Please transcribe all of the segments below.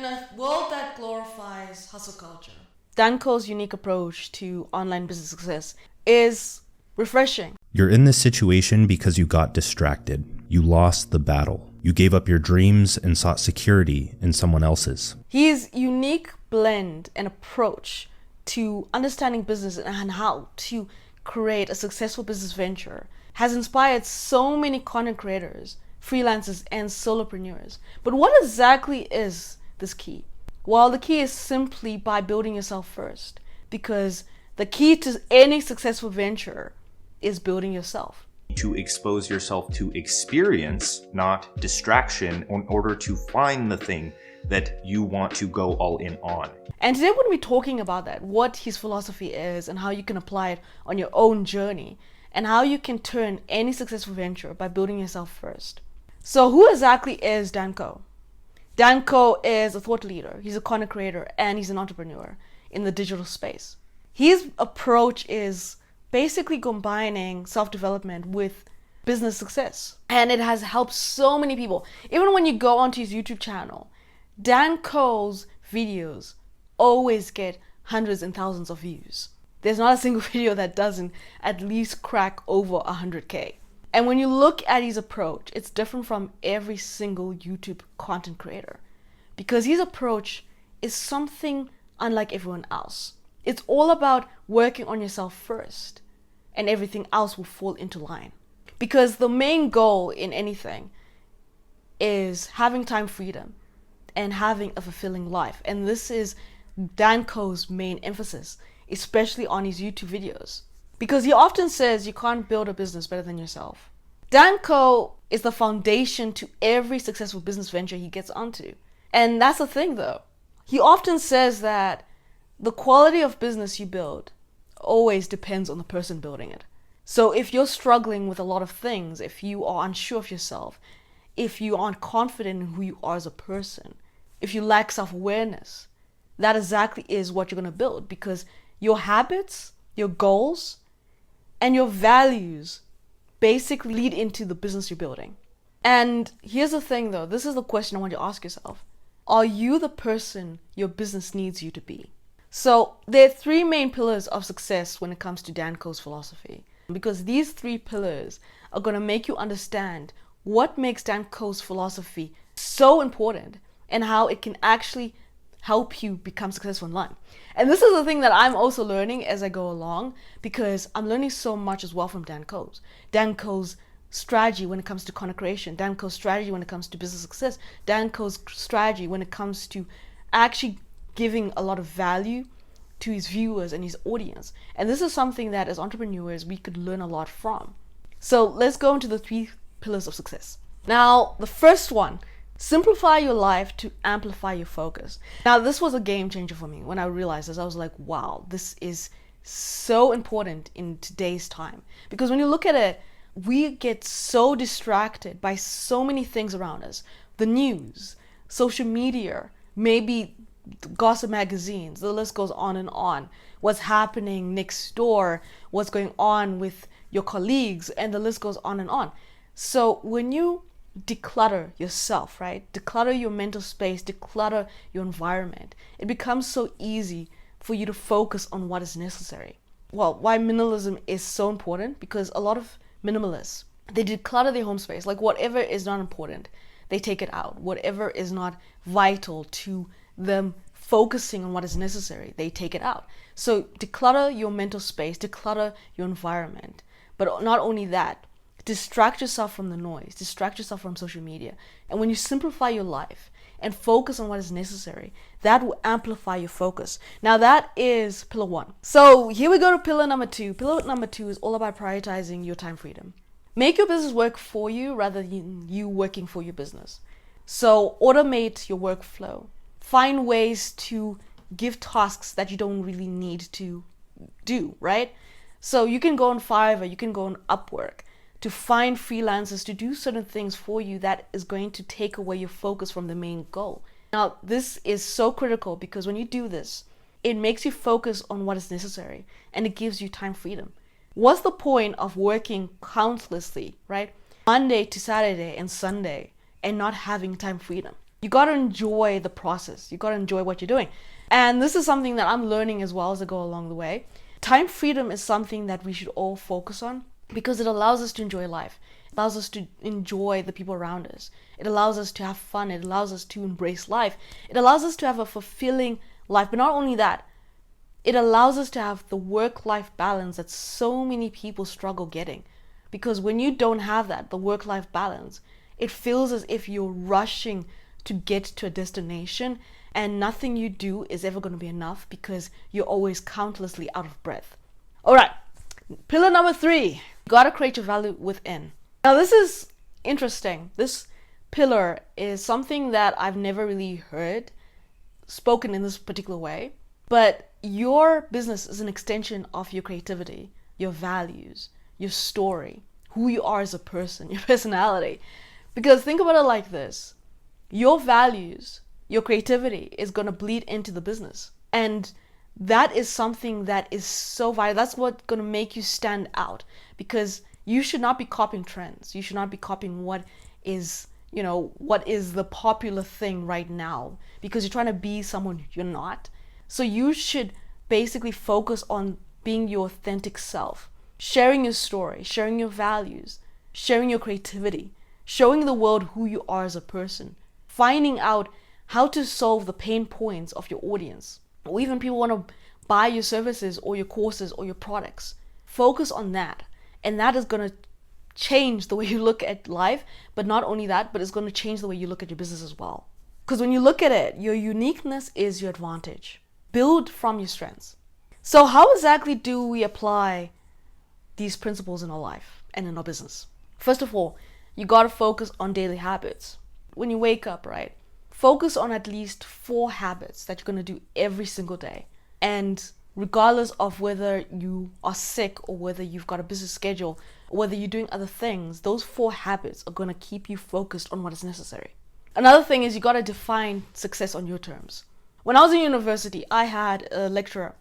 a world that glorifies hustle culture, Danko's unique approach to online business success is refreshing. You're in this situation because you got distracted. You lost the battle. You gave up your dreams and sought security in someone else's. His unique blend and approach to understanding business and how to create a successful business venture has inspired so many content creators, freelancers, and solopreneurs. But what exactly is this key? Well, the key is simply by building yourself first, because the key to any successful venture is building yourself. To expose yourself to experience, not distraction, in order to find the thing that you want to go all in on. And today we're going to be talking about that, what his philosophy is and how you can apply it on your own journey, and how you can turn any successful venture by building yourself first. So who exactly is Danko? Danko is a thought leader, he's a content creator, and he's an entrepreneur in the digital space. His approach is basically combining self-development with business success. And it has helped so many people. Even when you go onto his YouTube channel, Danko's videos always get hundreds and thousands of views. There's not a single video that doesn't at least crack over 100K. And when you look at his approach, it's different from every single YouTube content creator, because his approach is something unlike everyone else. It's all about working on yourself first, and everything else will fall into line. Because the main goal in anything is having time freedom and having a fulfilling life. And this is Danko's main emphasis, especially on his YouTube videos. Because he often says you can't build a business better than yourself. Danko is the foundation to every successful business venture he gets onto. And that's the thing though. He often says that the quality of business you build always depends on the person building it. So if you're struggling with a lot of things, if you are unsure of yourself, if you aren't confident in who you are as a person, if you lack self-awareness, that exactly is what you're going to build, because your habits, your goals, and your values basically lead into the business you're building. And here's the thing though, this is the question I want you to ask yourself. Are you the person your business needs you to be? So there are three main pillars of success when it comes to Danko's philosophy, because these three pillars are going to make you understand what makes Danko's philosophy so important and how it can actually help you become successful in life. And this is the thing that I'm also learning as I go along, because I'm learning so much as well from Danko's strategy when it comes to content creation, Danko's strategy when it comes to business success, Danko's strategy when it comes to actually giving a lot of value to his viewers and his audience. And this is something that as entrepreneurs we could learn a lot from. So let's go into the three pillars of success. Now, the first one, simplify your life to amplify your focus. Now, this was a game changer for me. When I realized this, I was like, wow, this is so important in today's time. Because when you look at it, we get so distracted by so many things around us. The news, social media, maybe gossip magazines, the list goes on. What's happening next door, what's going on with your colleagues, and the list goes on and on. So when you declutter yourself, right? Declutter your mental space, declutter your environment. It becomes so easy for you to focus on what is necessary. Well, why minimalism is so important, because a lot of minimalists, they declutter their home space. Like whatever is not important, they take it out. Whatever is not vital to them focusing on what is necessary, they take it out. So declutter your mental space, declutter your environment. But not only that, distract yourself from the noise, distract yourself from social media. And when you simplify your life and focus on what is necessary, that will amplify your focus. Now that is pillar one. So here we go to pillar number two. Pillar number two is all about prioritizing your time freedom. Make your business work for you rather than you working for your business. So automate your workflow. Find ways to give tasks that you don't really need to do, right? So you can go on Fiverr, you can go on Upwork to find freelancers to do certain things for you that is going to take away your focus from the main goal. Now, this is so critical, because when you do this, it makes you focus on what is necessary and it gives you time freedom. What's the point of working countlessly, right? Monday to Saturday and Sunday and not having time freedom? You got to enjoy the process. You got to enjoy what you're doing. And this is something that I'm learning as well as I go along the way. Time freedom is something that we should all focus on because it allows us to enjoy life. It allows us to enjoy the people around us. It allows us to have fun. It allows us to embrace life. It allows us to have a fulfilling life. But not only that, it allows us to have the work-life balance that so many people struggle getting. Because when you don't have that, the work-life balance, it feels as if you're rushing to get to a destination and nothing you do is ever going to be enough because you're always countlessly out of breath. All right, pillar number 3, you got to create your value within. Now this is interesting. This pillar is something that I've never really heard spoken in this particular way, but your business is an extension of your creativity, your values, your story, who you are as a person, your personality. Because think about it like this. Your values, your creativity is going to bleed into the business. And that is something that is so vital. That's what's going to make you stand out, because you should not be copying trends. You should not be copying what is the popular thing right now, because you're trying to be someone you're not. So you should basically focus on being your authentic self, sharing your story, sharing your values, sharing your creativity, showing the world who you are as a person, finding out how to solve the pain points of your audience, or even people want to buy your services or your courses or your products. Focus on that, and that is going to change the way you look at life. But not only that, but it's going to change the way you look at your business as well. Because when you look at it, your uniqueness is your advantage. Build from your strengths. So how exactly do we apply these principles in our life and in our business? First of all, you got to focus on daily habits. When you wake up, right? Focus on at least 4 habits that you're going to do every single day. And regardless of whether you are sick or whether you've got a busy schedule or whether you're doing other things, those 4 habits are going to keep you focused on what is necessary. Another thing is you got to define success on your terms. When I was in university, I had a lecturer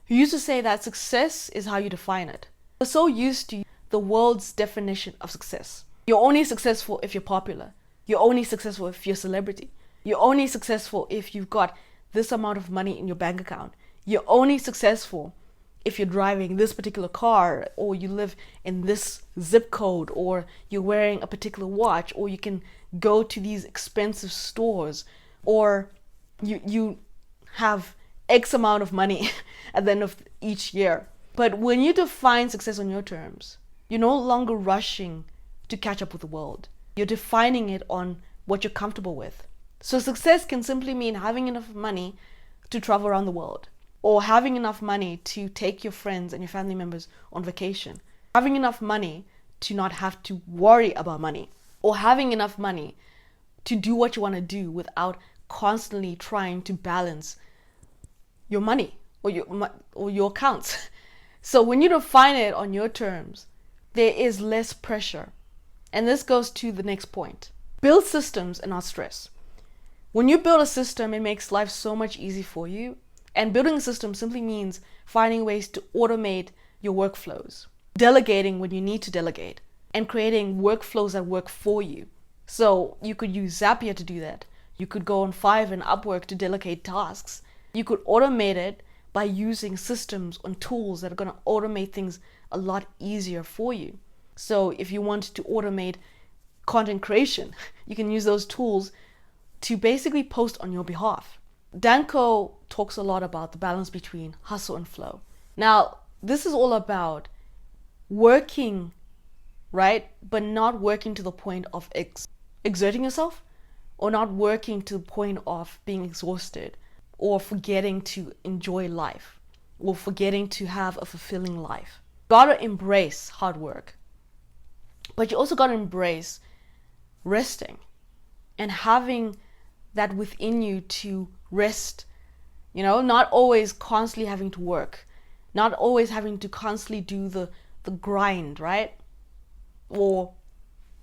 who used to say that success is how you define it. We're so used to the world's definition of success. You're only successful if you're popular. You're only successful if you're a celebrity. You're only successful if you've got this amount of money in your bank account. You're only successful if you're driving this particular car, or you live in this zip code, or you're wearing a particular watch, or you can go to these expensive stores, or you have X amount of money at the end of each year. But when you define success on your terms, you're no longer rushing to catch up with the world. You're defining it on what you're comfortable with. So success can simply mean having enough money to travel around the world, or having enough money to take your friends and your family members on vacation, having enough money to not have to worry about money, or having enough money to do what you want to do without constantly trying to balance your money or your accounts. So when you define it on your terms, there is less pressure. And this goes to the next point. Build systems and not stress. When you build a system, it makes life so much easier for you. And building a system simply means finding ways to automate your workflows, delegating when you need to delegate, and creating workflows that work for you. So you could use Zapier to do that. You could go on Fiverr and Upwork to delegate tasks. You could automate it by using systems and tools that are going to automate things a lot easier for you. So if you want to automate content creation, you can use those tools to basically post on your behalf. Danko talks a lot about the balance between hustle and flow. Now, this is all about working, right? But not working to the point of exerting yourself, or not working to the point of being exhausted, or forgetting to enjoy life, or forgetting to have a fulfilling life. Gotta embrace hard work. But you also gotta embrace resting and having that within you to rest, not always constantly having to work, not always having to constantly do the grind, right? Or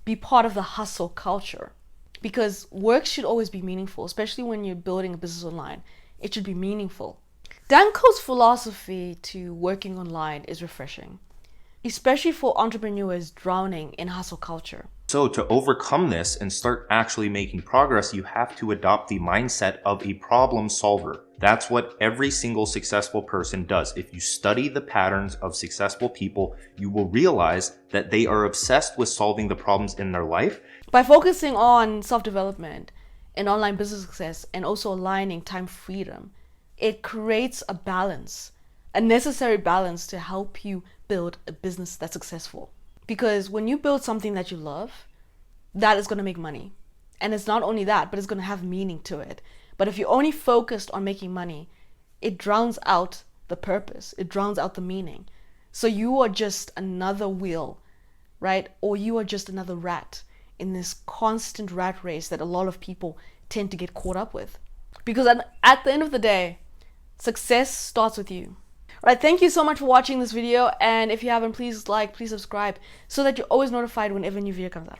be part of the hustle culture. Because work should always be meaningful, especially when you're building a business online. It should be meaningful. Danko's philosophy to working online is refreshing, especially for entrepreneurs drowning in hustle culture. So to overcome this and start actually making progress, you have to adopt the mindset of a problem solver. That's what every single successful person does. If you study the patterns of successful people, you will realize that they are obsessed with solving the problems in their life. By focusing on self-development and online business success and also aligning time freedom, it creates a balance, a necessary balance to help you build a business that's successful. Because when you build something that you love, that is going to make money. And it's not only that, but it's going to have meaning to it. But if you're only focused on making money, it drowns out the purpose. It drowns out the meaning. So you are just another wheel, right? Or you are just another rat in this constant rat race that a lot of people tend to get caught up with. Because at the end of the day, success starts with you. Alright, thank you so much for watching this video, and if you haven't, please like, please subscribe, so that you're always notified whenever a new video comes out.